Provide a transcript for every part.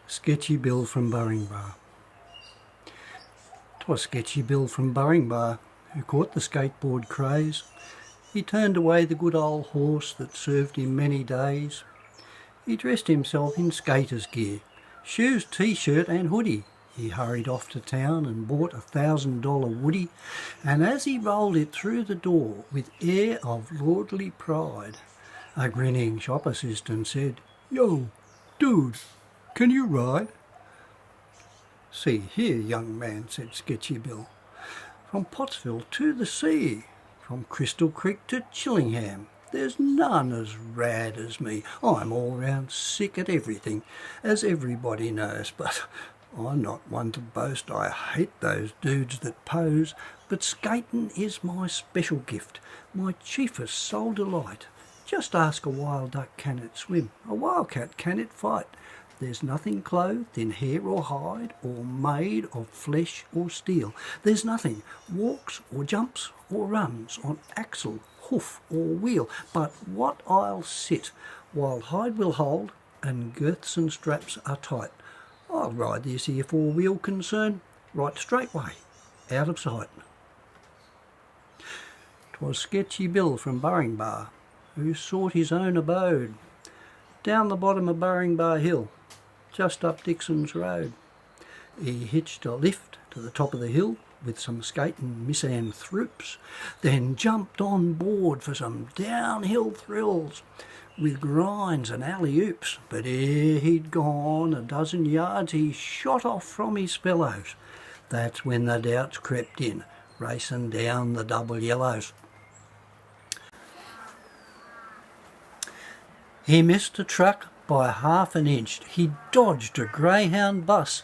Sketchy Bill from Burringbar. 'Twas Sketchy Bill from Burringbar who caught the skateboard craze. He turned away the good old horse that served him many days. He dressed himself in skater's gear, shoes, t-shirt and hoodie. He hurried off to town and bought a $1,000 woodie, and as he rolled it through the door with air of lordly pride, a grinning shop assistant said, "Yo, dude, can you ride?" "See here, young man," said Sketchy Bill, "from Pottsville to the sea, from Crystal Creek to Chillingham, there's none as rad as me. I'm all round sick at everything, as everybody knows, but I'm not one to boast. I hate those dudes that pose, but skating is my special gift, my chiefest sole delight. Just ask a wild duck, can it swim? A wildcat, can it fight? There's nothing clothed in hair or hide, or made of flesh or steel. There's nothing walks or jumps or runs on axle, hoof or wheel, but what I'll sit, while hide will hold and girths and straps are tight. I'll ride this here four-wheel concern right straightway, out of sight." 'Twas Sketchy Bill from Burringbar who sought his own abode down the bottom of Burringbar Hill, just up Dixon's Road. He hitched a lift to the top of the hill with some skating misanthropes, then jumped on board for some downhill thrills with grinds and alley-oops. But ere he'd gone a dozen yards he shot off from his fellows. That's when the doubts crept in, racing down the double yellows. He missed a truck by half an inch. He dodged a greyhound bus.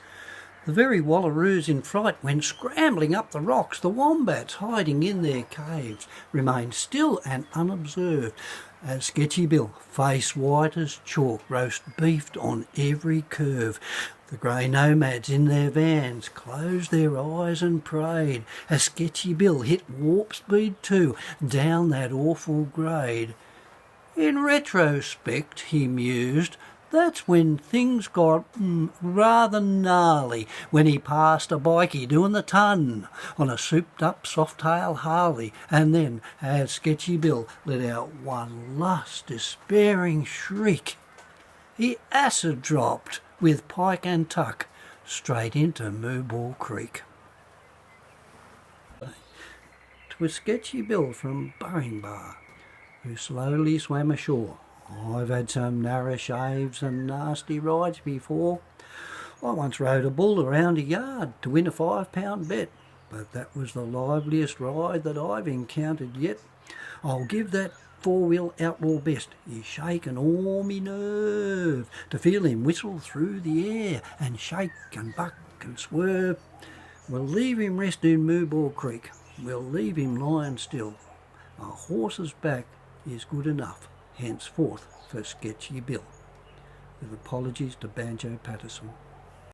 The very wallaroos in fright went scrambling up the rocks. The wombats, hiding in their caves, remained still and unobserved as Sketchy Bill, face white as chalk, roast beefed on every curve. The grey nomads in their vans closed their eyes and prayed as Sketchy Bill hit warp speed too down that awful grade. In retrospect, he mused, that's when things got rather gnarly, when he passed a bikie doing the ton on a souped-up soft-tail Harley, and then, as Sketchy Bill let out one last despairing shriek, he acid dropped with pike and tuck straight into Mooball Creek. 'Twas Sketchy Bill from Burringbar who slowly swam ashore. I've had some narrow shaves and nasty rides before. I once rode a bull around a yard to win a £5 bet, but that was the liveliest ride that I've encountered yet. I'll give that four-wheel outlaw best. He's shaken all me nerve to feel him whistle through the air and shake and buck and swerve. We'll leave him rest in Mooball Creek. We'll leave him lying still. A horse's back is good enough henceforth for Sketchy Bill. With apologies to Banjo Paterson.